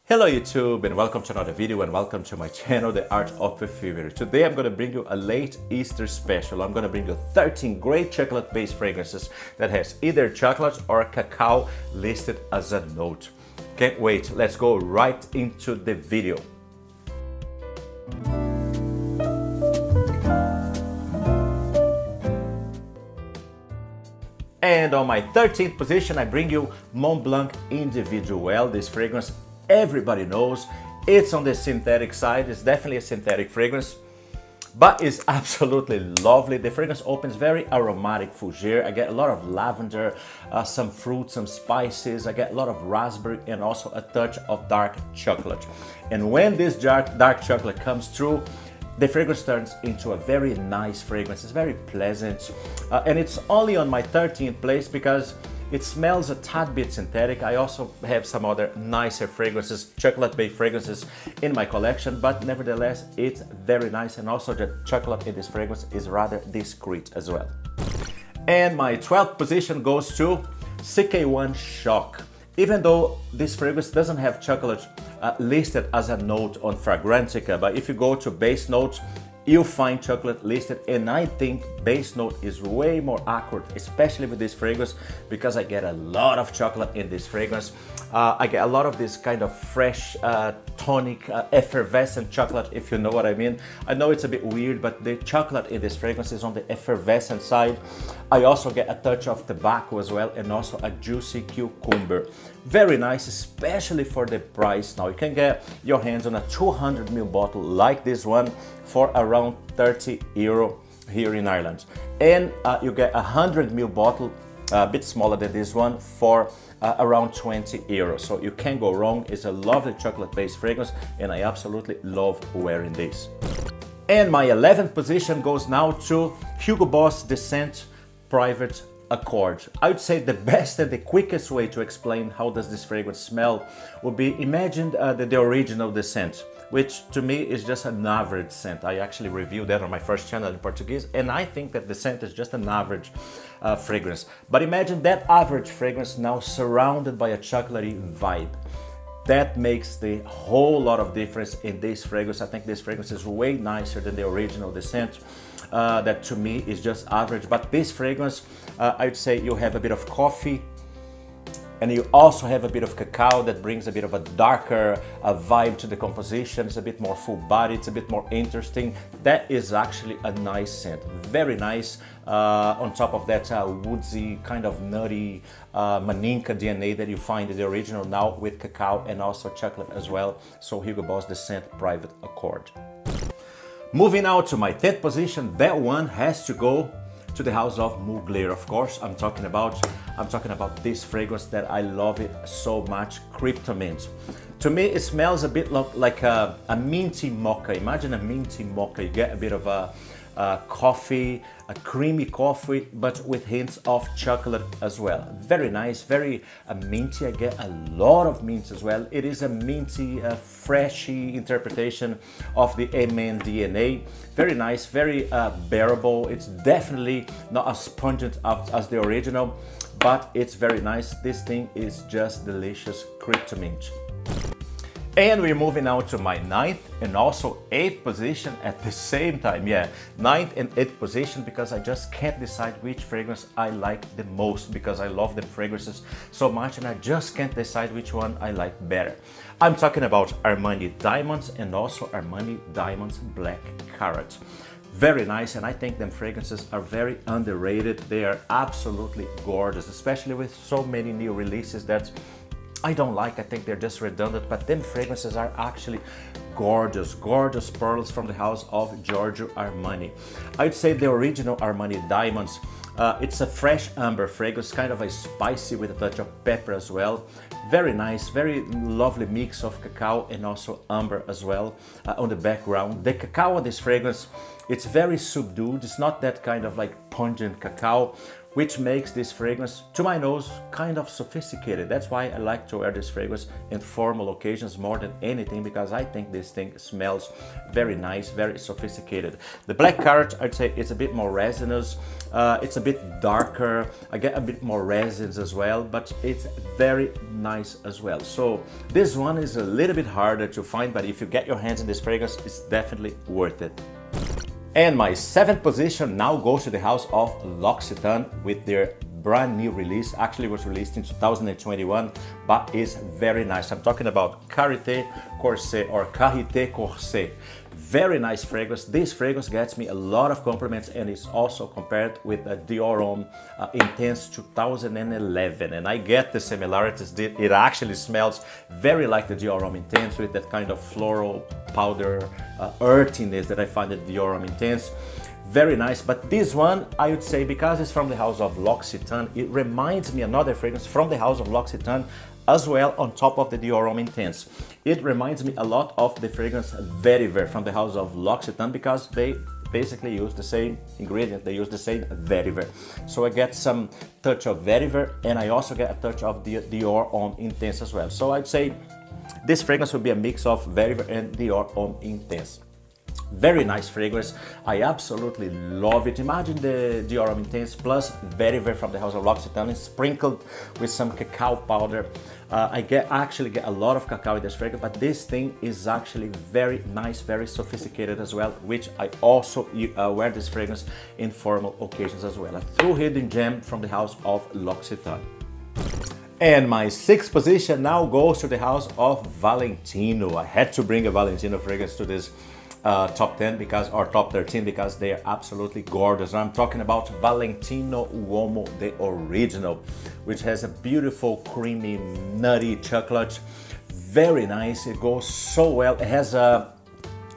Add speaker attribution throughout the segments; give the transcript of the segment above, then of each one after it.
Speaker 1: Hello YouTube and welcome to another video and welcome to my channel, The Art of Perfumery. Today I'm going to bring you a late Easter special. I'm going to bring you 13 great chocolate-based fragrances that has either chocolate or cacao listed as a note. Can't wait, let's go right into the video. And on my 13th position I bring you Mont Blanc Individuel. This fragrance everybody knows. It's on the synthetic side. It's definitely a synthetic fragrance, but it's absolutely lovely. The fragrance opens very aromatic fougere. I get a lot of lavender, some fruit, some spices. I get a lot of raspberry and also a touch of dark chocolate. And when this dark chocolate comes through, the fragrance turns into a very nice fragrance. It's very pleasant, and it's only on my 13th place because it smells a tad bit synthetic. I also have some other nicer fragrances, chocolate-based fragrances in my collection, but nevertheless, it's very nice. And also the chocolate in this fragrance is rather discreet as well. And my 12th position goes to CK1 Shock. Even though this fragrance doesn't have chocolate listed as a note on Fragrantica, but if you go to base notes, you'll find chocolate listed, and I think base note is way more accurate, especially with this fragrance, because I get a lot of chocolate in this fragrance. I get a lot of this kind of fresh, tonic, effervescent chocolate, if you know what I mean. I know it's a bit weird, but the chocolate in this fragrance is on the effervescent side. I also get a touch of tobacco as well, and also a juicy cucumber. Very nice, especially for the price. Now you can get your hands on a 200 ml bottle like this one for around 30 euro here in Ireland, and you get a 100 ml bottle, a bit smaller than this one, for around 20 euros. So you can't go wrong. It's a lovely chocolate-based fragrance, and I absolutely love wearing this. And my 11th position goes now to Hugo Boss The Scent Private Accord. I would say the best and the quickest way to explain how does this fragrance smell would be, imagine the original The Scent, which to me is just an average scent. I actually reviewed that on my first channel in Portuguese, and I think that the scent is just an average fragrance. But imagine that average fragrance now surrounded by a chocolatey vibe. That makes the whole lot of difference in this fragrance. I think this fragrance is way nicer than the original The Scent. That to me is just average. But this fragrance, I'd say you have a bit of coffee, and you also have a bit of cacao that brings a bit of a darker vibe to the composition. It's a bit more full-bodied, it's a bit more interesting. That is actually a nice scent, very nice. On top of that woodsy, kind of nutty maninka DNA that you find in the original, now with cacao and also chocolate as well. So Hugo Boss The Scent Private Accord. Moving now to my 10th position, that one has to go to the house of Mugler. Of course, I'm talking about this fragrance that I love it so much, Cryptomint. To me, it smells a bit like a minty mocha. Imagine a minty mocha. You get a bit of a coffee, a creamy coffee, but with hints of chocolate as well. Very nice, very minty. I get a lot of mint as well. It is a minty, freshy interpretation of the Amen DNA. Very nice, very bearable. It's definitely not as pungent as the original, but it's very nice. This thing is just delicious, Cryptomint. And we're moving now to my 9th and also 8th position at the same time. Yeah, 9th and 8th position, because I just can't decide which fragrance I like the most, because I love the fragrances so much and I just can't decide which one I like better. I'm talking about Armani Diamonds and also Armani Diamonds Black Carrat. Very nice, and I think them fragrances are very underrated. They are absolutely gorgeous, especially with so many new releases that I don't like. I think they're just redundant, but them fragrances are actually gorgeous, gorgeous pearls from the house of Giorgio Armani. I'd say the original Armani Diamonds, it's a fresh amber fragrance, kind of a spicy with a touch of pepper as well. Very nice, very lovely mix of cacao and also amber as well on the background. The cacao in this fragrance, it's very subdued. It's not that kind of like pungent cacao, which makes this fragrance, to my nose, kind of sophisticated. That's why I like to wear this fragrance in formal occasions more than anything, because I think this thing smells very nice, very sophisticated. The black carrot, I'd say it's a bit more resinous, it's a bit darker, I get a bit more resins as well, but it's very nice as well. So this one is a little bit harder to find, but if you get your hands on this fragrance, it's definitely worth it. And my 7th position now goes to the house of L'Occitane with their brand new release. Actually was released in 2021, but is very nice. I'm talking about Karité Corset or Karité Corset. Very nice fragrance. This fragrance gets me a lot of compliments and is also compared with the Dior Homme Intense 2011. And I get the similarities. It actually smells very like the Dior Homme Intense with that kind of floral powder earthiness that I find at Dior Homme Intense. Very nice, but this one, I would say, because it's from the house of L'Occitane, it reminds me another fragrance from the house of L'Occitane as well, on top of the Dior Homme Intense. It reminds me a lot of the fragrance Vetiver from the house of L'Occitane, because they basically use the same ingredient, they use the same Vetiver. So I get some touch of Vetiver, and I also get a touch of the Dior Homme Intense as well. So I'd say this fragrance would be a mix of Vetiver and Dior Homme Intense. Very nice fragrance. I absolutely love it. Imagine the Dior Homme Intense plus Vetiver from the house of L'Occitane sprinkled with some cacao powder. I actually get a lot of cacao in this fragrance, but this thing is actually very nice, very sophisticated as well, which I also wear this fragrance in formal occasions as well. A true hidden gem from the house of L'Occitane. And my 6th position now goes to the house of Valentino. I had to bring a Valentino fragrance to this top 10 because, or top 13, because they are absolutely gorgeous. I'm talking about Valentino Uomo, the original, which has a beautiful creamy nutty chocolate. Very nice. It goes so well. It has a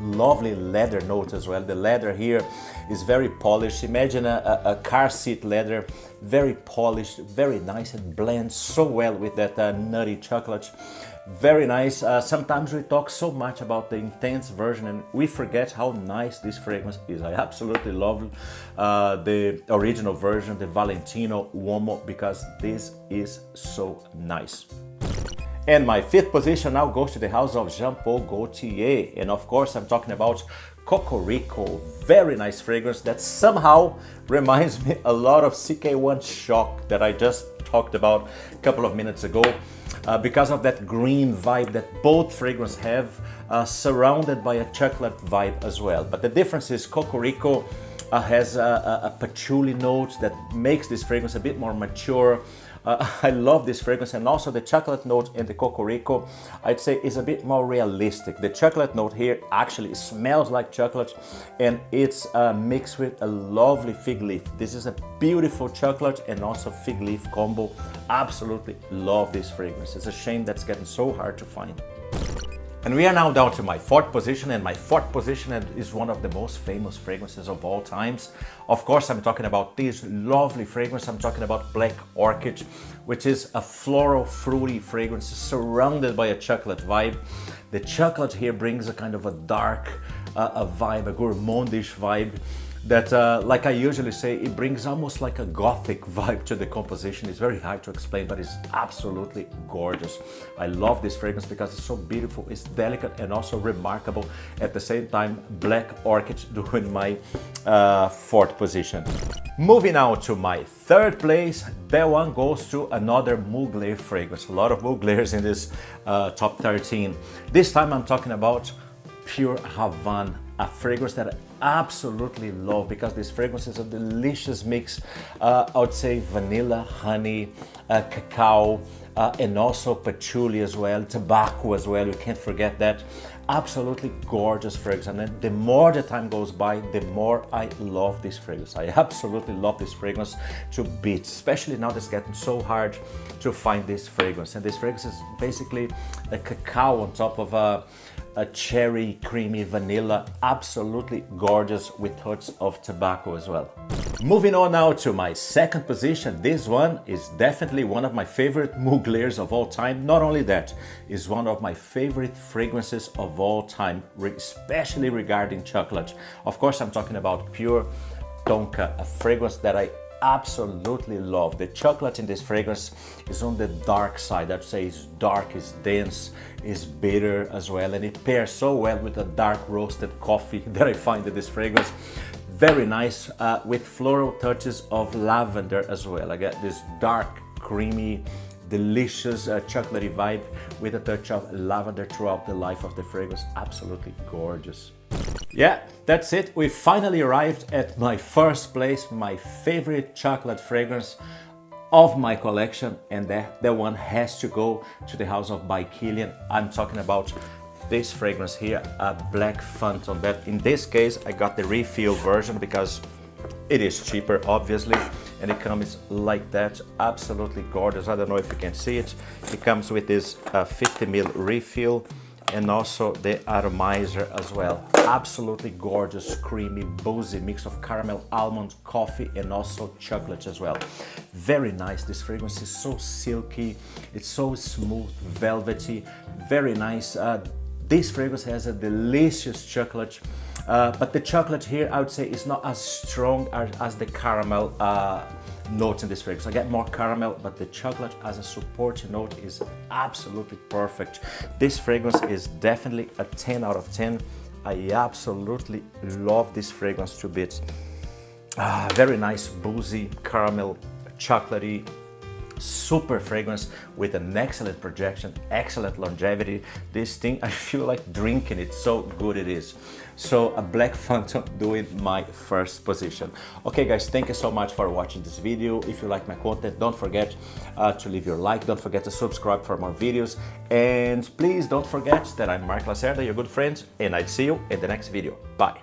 Speaker 1: lovely leather note as well. The leather here is very polished. Imagine a car seat leather, very polished, very nice. It blends so well with that nutty chocolate. Very nice. Sometimes we talk so much about the intense version and we forget how nice this fragrance is. I absolutely love the original version, the Valentino Uomo, because this is so nice. And my 5th position now goes to the house of Jean Paul Gaultier. And of course, I'm talking about Kokorico. Very nice fragrance that somehow reminds me a lot of CK1 Shock that I just talked about a couple of minutes ago. Because of that green vibe that both fragrances have, surrounded by a chocolate vibe as well. But the difference is Kokorico has a patchouli note that makes this fragrance a bit more mature. I love this fragrance, and also the chocolate note in the Kokorico, I'd say, is a bit more realistic. The chocolate note here actually smells like chocolate, and it's mixed with a lovely fig leaf. This is a beautiful chocolate and also fig leaf combo. Absolutely love this fragrance. It's a shame that's getting so hard to find. And we are now down to my 4th position, and my 4th position is one of the most famous fragrances of all times. Of course, I'm talking about this lovely fragrance. I'm talking about Black Orchid, which is a floral, fruity fragrance surrounded by a chocolate vibe. The chocolate here brings a kind of a dark vibe, a gourmandish vibe that, like I usually say, it brings almost like a gothic vibe to the composition. It's very hard to explain, but it's absolutely gorgeous. I love this fragrance because it's so beautiful, it's delicate and also remarkable at the same time. Black Orchid doing my 4th position. Moving now to my 3rd place, that one goes to another Mugler fragrance. A lot of Muglers in this top 13. This time I'm talking about Pure Havane, a fragrance that I absolutely love because this fragrance is a delicious mix. I would say vanilla, honey, cacao, and also patchouli as well, tobacco as well, you can't forget that. Absolutely gorgeous fragrance, and then the more the time goes by, the more I love this fragrance. I absolutely love this fragrance to bits, especially now that it's getting so hard to find this fragrance. And this fragrance is basically a cacao on top of a cherry, creamy vanilla, absolutely gorgeous with touch of tobacco as well. Moving on now to my 2nd position. This one is definitely one of my favorite Muglers of all time. Not only that, it's one of my favorite fragrances of all time, especially regarding chocolate. Of course, I'm talking about Pure Tonka, a fragrance that I absolutely love. The chocolate in this fragrance is on the dark side. I'd say it's dark, it's dense, it's bitter as well, and it pairs so well with the dark roasted coffee that I find in this fragrance. Very nice, with floral touches of lavender as well. I get this dark, creamy, delicious chocolatey vibe with a touch of lavender throughout the life of the fragrance. Absolutely gorgeous. Yeah, that's it. We finally arrived at my first place, my favorite chocolate fragrance of my collection, and that one has to go to the house of by Kilian. I'm talking about this fragrance here, a Black Phantom. That in this case I got the refill version because it is cheaper, obviously, and it comes like that. Absolutely gorgeous. I don't know if you can see it. It comes with this 50 ml refill and also the atomizer as well. Absolutely gorgeous, creamy, boozy mix of caramel, almond, coffee, and also chocolate as well. Very nice. This fragrance is so silky, it's so smooth, velvety, very nice. This fragrance has a delicious chocolate, but the chocolate here, I would say, is not as strong as the caramel notes in this fragrance. I get more caramel, but the chocolate as a supporting note is absolutely perfect. This fragrance is definitely a 10 out of 10. I absolutely love this fragrance to bits. Very nice, boozy, caramel, chocolatey, super fragrance with an excellent projection, excellent longevity. This thing, I feel like drinking it, so good it is. So a Black Phantom doing my first position. Okay guys, thank you so much for watching this video. If you like my content, don't forget to leave your like, don't forget to subscribe for more videos, and please don't forget that I'm Mark Lacerda, your good friend, and I'll see you in the next video. Bye.